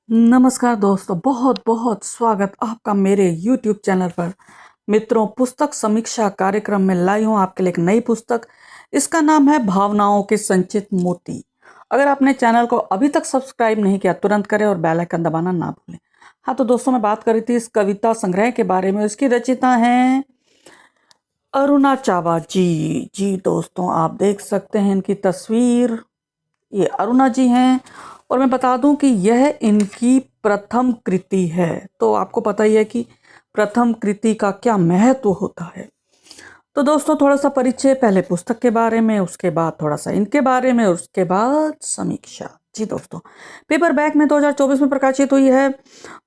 नमस्कार दोस्तों, बहुत बहुत स्वागत आपका मेरे YouTube चैनल पर। मित्रों, पुस्तक समीक्षा कार्यक्रम में लाई हूँ आपके लिए एक नई पुस्तक। इसका नाम है भावनाओं के संचित मोती। अगर आपने चैनल को अभी तक सब्सक्राइब नहीं किया तुरंत करें और बेल आइकन दबाना ना भूलें। हाँ तो दोस्तों, मैं बात कर रही थी इस कविता संग्रह के बारे में। इसकी रचयिता हैं अरुणा चावा जी। जी दोस्तों, आप देख सकते हैं इनकी तस्वीर। ये अरुणा जी हैं और मैं बता दूं कि यह इनकी प्रथम कृति है। तो आपको पता ही है कि प्रथम कृति का क्या महत्व होता है। तो दोस्तों, थोड़ा सा परिचय, पहले पुस्तक के बारे में, उसके बाद थोड़ा सा इनके बारे में, उसके बाद समीक्षा। जी दोस्तों, पेपर बैक में 2024 में प्रकाशित हुई है।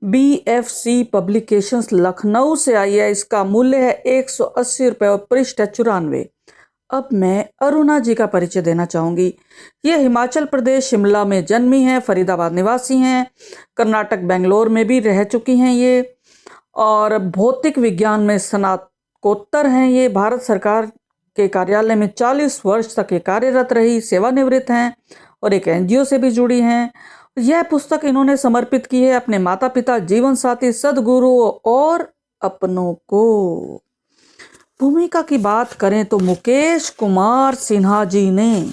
BFC पब्लिकेशंस लखनऊ से आई है। इसका मूल्य है 180 रुपये और पृष्ठ है 94। अब मैं अरुणा जी का परिचय देना चाहूंगी। ये हिमाचल प्रदेश शिमला में जन्मी हैं, फरीदाबाद निवासी हैं, कर्नाटक बेंगलोर में भी रह चुकी हैं ये, और भौतिक विज्ञान में स्नातकोत्तर हैं। ये भारत सरकार के कार्यालय में 40 वर्ष तक ये कार्यरत रही, सेवानिवृत्त हैं और एक NGO से भी जुड़ी हैं। यह पुस्तक इन्होंने समर्पित की है अपने माता पिता, जीवन साथी, सदगुरु और अपनों को। भूमिका की बात करें तो मुकेश कुमार सिन्हा जी ने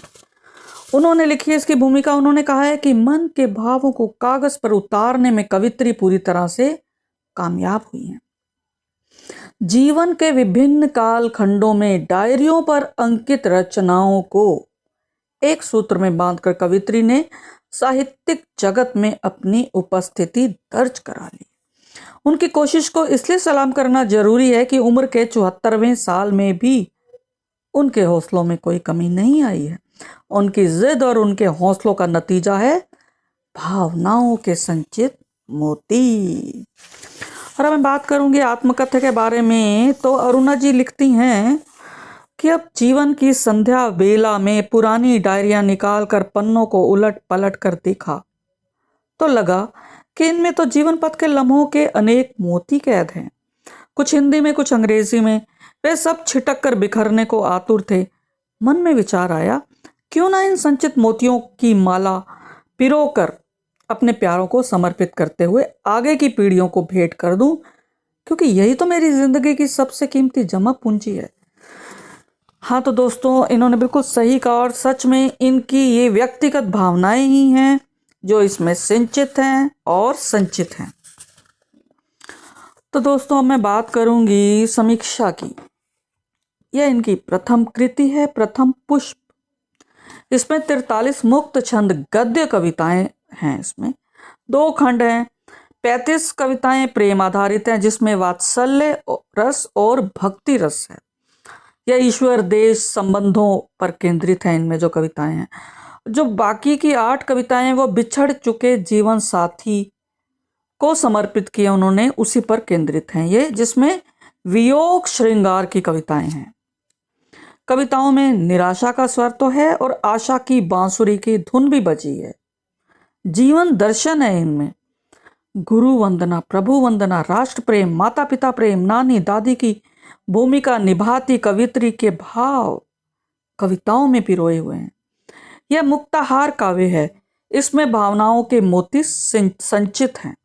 उन्होंने लिखी है इसकी भूमिका। उन्होंने कहा है कि मन के भावों को कागज पर उतारने में कवित्री पूरी तरह से कामयाब हुई हैं। जीवन के विभिन्न काल खंडों में डायरियों पर अंकित रचनाओं को एक सूत्र में बांधकर कवित्री ने साहित्यिक जगत में अपनी उपस्थिति दर्ज करा ली। उनकी कोशिश को इसलिए सलाम करना जरूरी है कि उम्र के 74वें साल में भी उनके हौसलों में कोई कमी नहीं आई है। उनकी जिद और उनके हौसलों का नतीजा है भावनाओं के संचित मोती। और अब मैं बात करूंगी आत्मकथा के बारे में। तो अरुणा जी लिखती हैं कि अब जीवन की संध्या बेला में पुरानी डायरियां निकाल कर पन्नों को उलट पलट कर देखा तो लगा कि इनमें तो जीवन पथ के लम्हों के अनेक मोती कैद हैं। कुछ हिंदी में, कुछ अंग्रेजी में। वे सब छिटक कर बिखरने को आतुर थे। मन में विचार आया, क्यों ना इन संचित मोतियों की माला पिरोकर अपने प्यारों को समर्पित करते हुए आगे की पीढ़ियों को भेंट कर दूं, क्योंकि यही तो मेरी जिंदगी की सबसे कीमती जमा पूंजी है। हाँ तो दोस्तों, इन्होंने बिल्कुल सही कहा और सच में इनकी ये व्यक्तिगत भावनाएं ही हैं जो इसमें सिंचित हैं और संचित हैं। तो दोस्तों, अब मैं बात करूंगी समीक्षा की। यह इनकी प्रथम कृति है, प्रथम पुष्प। इसमें 43 मुक्त छंद गद्य कविताएं हैं। इसमें 2 खंड हैं। 35 कविताएं प्रेम आधारित हैं, जिसमें वात्सल्य रस और भक्ति रस है। यह ईश्वर देश संबंधों पर केंद्रित है। इनमें जो कविताएं हैं, जो बाकी की 8 कविताएं वो बिछड़ चुके जीवन साथी को समर्पित किए उन्होंने, उसी पर केंद्रित हैं ये, जिसमें वियोग श्रृंगार की कविताएं हैं। कविताओं में निराशा का स्वर तो है और आशा की बांसुरी की धुन भी बजी है। जीवन दर्शन है इनमें। गुरु वंदना, प्रभु वंदना, राष्ट्र प्रेम, माता पिता प्रेम, नानी दादी की भूमिका निभाती कवित्री के भाव कविताओं में पिरोए हुए हैं। यह मुक्ताहार काव्य है। इसमें भावनाओं के मोती संचित हैं।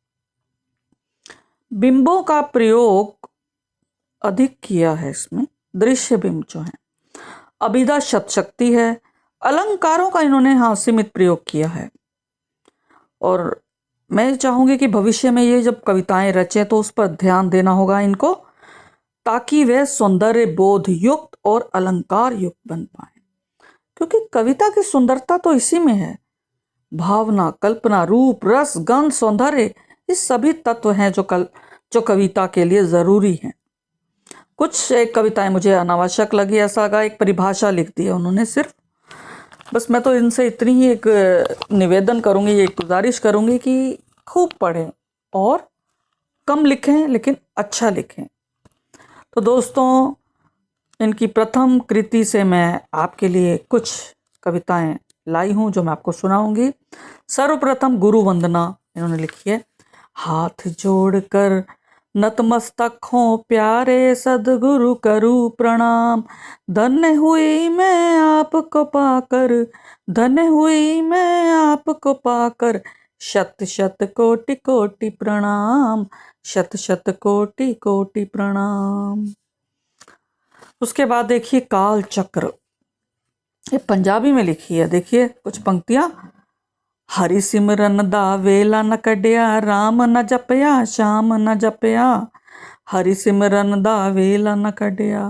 बिंबों का प्रयोग अधिक किया है इसमें। दृश्य बिंब जो है, अभिधा शब्दशक्ति है। अलंकारों का इन्होंने सीमित प्रयोग किया है। और मैं चाहूंगी कि भविष्य में ये जब कविताएं रचें तो उस पर ध्यान देना होगा इनको, ताकि वे सौंदर्य बोध युक्त और अलंकार युक्त बन पाए। क्योंकि कविता की सुंदरता तो इसी में है। भावना, कल्पना, रूप, रस, गंध, सौंदर्य, ये सभी तत्व हैं जो कविता के लिए जरूरी हैं। कुछ एक कविताएं मुझे अनावश्यक लगी, ऐसा लगा एक परिभाषा लिख दी है उन्होंने सिर्फ। बस मैं तो इनसे इतनी ही एक निवेदन करूंगी, एक गुजारिश करूंगी कि खूब पढ़ें और कम लिखें लेकिन अच्छा लिखें। तो दोस्तों, इनकी प्रथम कृति से मैं आपके लिए कुछ कविताएं लाई हूं जो मैं आपको सुनाऊंगी। सर्वप्रथम गुरु वंदना इन्होंने लिखी है। हाथ जोड़कर नतमस्तक हो प्यारे सदगुरु करूं प्रणाम। धन्य हुई मैं आपको पाकर, धन्य हुई मैं आपको पाकर, शत शत कोटि कोटि प्रणाम, शत शत कोटि कोटि प्रणाम। उसके बाद देखिए काल चक्र, ये पंजाबी में लिखी है। देखिए कुछ पंक्तियां। हरि सिमरन दा वेला न कड्या, राम न जपया श्याम न जपया। हरि सिमरन दा वेला न कड्या,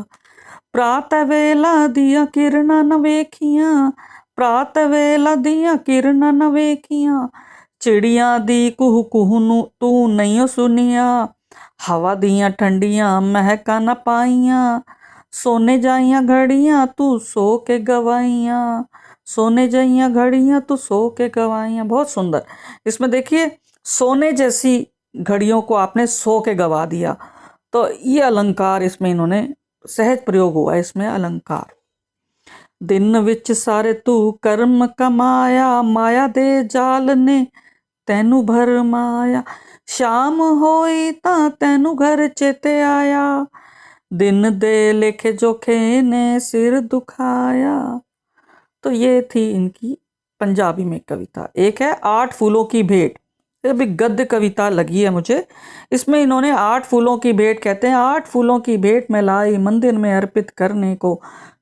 प्रात वेला दिया किरणा न वेखियां, प्रात वेला दिया किरणा न वेखियां। चिड़ियां दी कुहू कुहू नू तू नहीं सुनिया, हवा दिया ठंडियां महका न पाइयां। सोने जाइयां घड़ियां तू सो के गवाइयां, सोने जाइयां घड़ियां तू सो के गवाइयां। बहुत सुंदर। इसमें देखिए सोने जैसी घड़ियों को आपने सो के गवा दिया, तो ये अलंकार इसमें इन्होंने सहज प्रयोग हुआ है इसमें अलंकार। दिन विच सारे तू कर्म कमाया, माया दे जाल ने तैनू भर माया। शाम होई ता तैनू घर चेते आया, दिन दे लेखे जोखे ने सिर दुखाया। तो ये थी इनकी पंजाबी में कविता। एक है 8 फूलों की भेंट, ये भी गद्य कविता लगी है मुझे। इसमें इन्होंने 8 फूलों की भेंट कहते हैं। 8 फूलों की भेंट में लाई मंदिर में अर्पित करने को,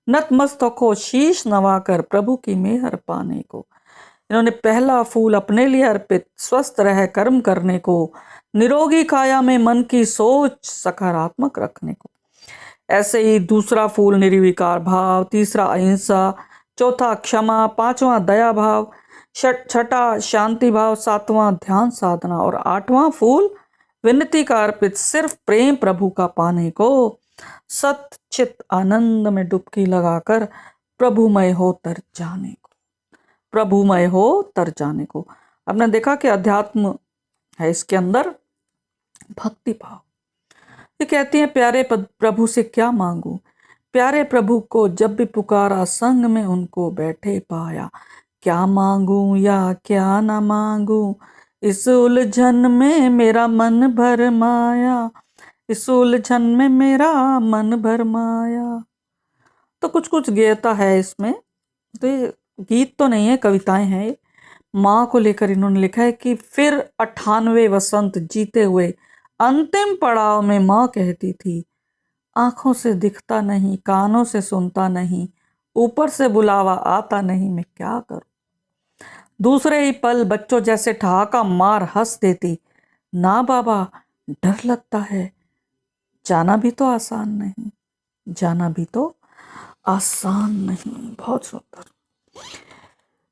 नतमस्तक हो शीश नवाकर प्रभु की मेहर पाने को। इन्होंने पहला फूल अपने लिए अर्पित, स्वस्थ रह कर्म करने को, निरोगी काया में मन की सोच सकारात्मक रखने को। ऐसे ही दूसरा फूल निर्विकार भाव, तीसरा अहिंसा, चौथा क्षमा, पांचवा दया भाव, छठा शांति भाव, सातवां ध्यान साधना और आठवां फूल विनती का अर्पित, सिर्फ प्रेम प्रभु का पाने को, सत चित आनंद में डुबकी लगाकर प्रभुमय हो तर जाने को, प्रभुमय हो तर जाने को। आपने देखा कि अध्यात्म है इसके अंदर, भक्ति भाव। ये कहती है प्यारे प्रभु से क्या मांगू, प्यारे प्रभु को जब भी पुकारा संग में उनको बैठे पाया। क्या मांगू या क्या ना मांगू, इस उलझन में मेरा मन भर माया, इस उलझन में मेरा मन भर माया। तो कुछ कुछ गेयता है इसमें, तो ये गीत तो नहीं है, कविताएं हैं। माँ को लेकर इन्होंने लिखा है कि फिर 98 वसंत जीते हुए अंतिम पड़ाव में माँ कहती थी, आंखों से दिखता नहीं, कानों से सुनता नहीं, ऊपर से बुलावा आता नहीं, मैं क्या करूं। दूसरे ही पल बच्चों जैसे ठहाका मार हंस देती, ना बाबा डर लगता है, जाना भी तो आसान नहीं, जाना भी तो आसान नहीं। बहुत सुंदर।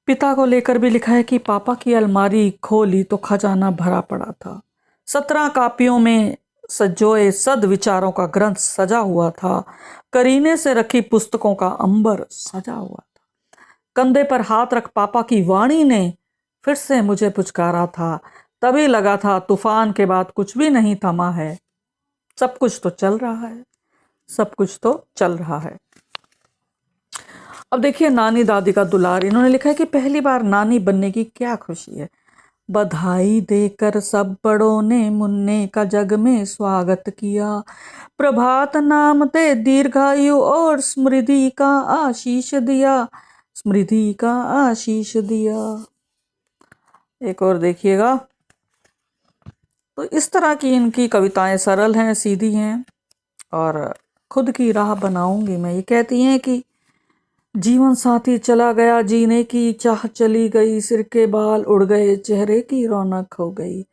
पिता को लेकर भी लिखा है कि पापा की अलमारी खोली तो खजाना भरा पड़ा था। 17 कापियों में सजोए सद विचारों का ग्रंथ सजा हुआ था। करीने से रखी पुस्तकों का अंबर सजा हुआ था। कंधे पर हाथ रख पापा की वाणी ने फिर से मुझे पुचकारा था। तभी लगा था तूफान के बाद कुछ भी नहीं थमा है, सब कुछ तो चल रहा है, सब कुछ तो चल रहा है। अब देखिए नानी दादी का दुलार। इन्होंने लिखा है कि पहली बार नानी बनने की क्या खुशी है। बधाई देकर सब बड़ों ने मुन्ने का जग में स्वागत किया। प्रभात नाम दे दीर्घायु और समृद्धि का आशीष दिया, समृद्धि का आशीष दिया। एक और देखिएगा। तो इस तरह की इनकी कविताएं सरल हैं, सीधी हैं और खुद की राह बनाऊंगी मैं। ये कहती हैं कि जीवन साथी चला गया, जीने की चाह चली गई, सिर के बाल उड़ गए, चेहरे की रौनक हो गई।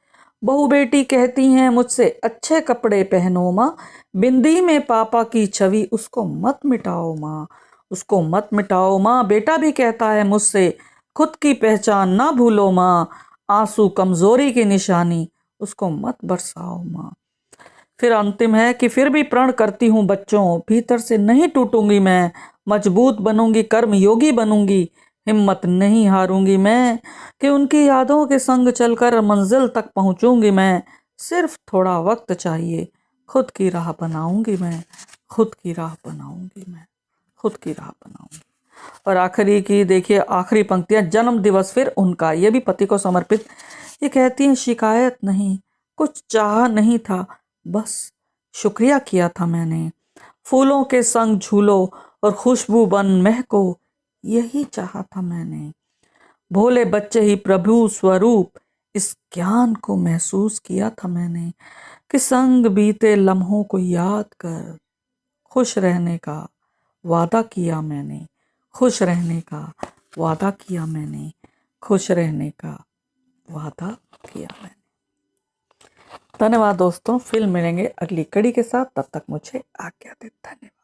बहू बेटी कहती हैं मुझसे अच्छे कपड़े पहनो माँ, बिंदी में पापा की छवि उसको मत मिटाओ माँ, उसको मत मिटाओ माँ। बेटा भी कहता है मुझसे खुद की पहचान ना भूलो माँ, आंसू कमजोरी की निशानी उसको मत बरसाओ माँ। फिर अंतिम है कि फिर भी प्रण करती हूँ बच्चों, भीतर से नहीं टूटूंगी मैं, मजबूत बनूंगी, कर्म योगी बनूंगी, हिम्मत नहीं हारूंगी मैं, कि उनकी यादों के संग चलकर मंजिल तक पहुंचूंगी मैं। सिर्फ थोड़ा वक्त चाहिए, खुद की राह बनाऊंगी मैं, खुद की राह बनाऊंगी मैं, खुद की राह बनाऊंगी। और आखिरी की देखिए, आखिरी पंक्तियां, जन्म दिवस फिर उनका, ये भी पति को समर्पित। ये कहती हैं शिकायत नहीं, कुछ चाह नहीं था, बस शुक्रिया किया था मैंने। फूलों के संग झूलो और खुशबू बन महको, यही चाहा था मैंने। भोले बच्चे ही प्रभु स्वरूप, इस ज्ञान को महसूस किया था मैंने कि संग बीते लम्हों को याद कर खुश रहने का वादा किया मैंने, खुश रहने का वादा किया मैंने, खुश रहने का वादा किया मैंने। धन्यवाद दोस्तों, फिर मिलेंगे अगली कड़ी के साथ, तब तक मुझे आज्ञा दें। धन्यवाद।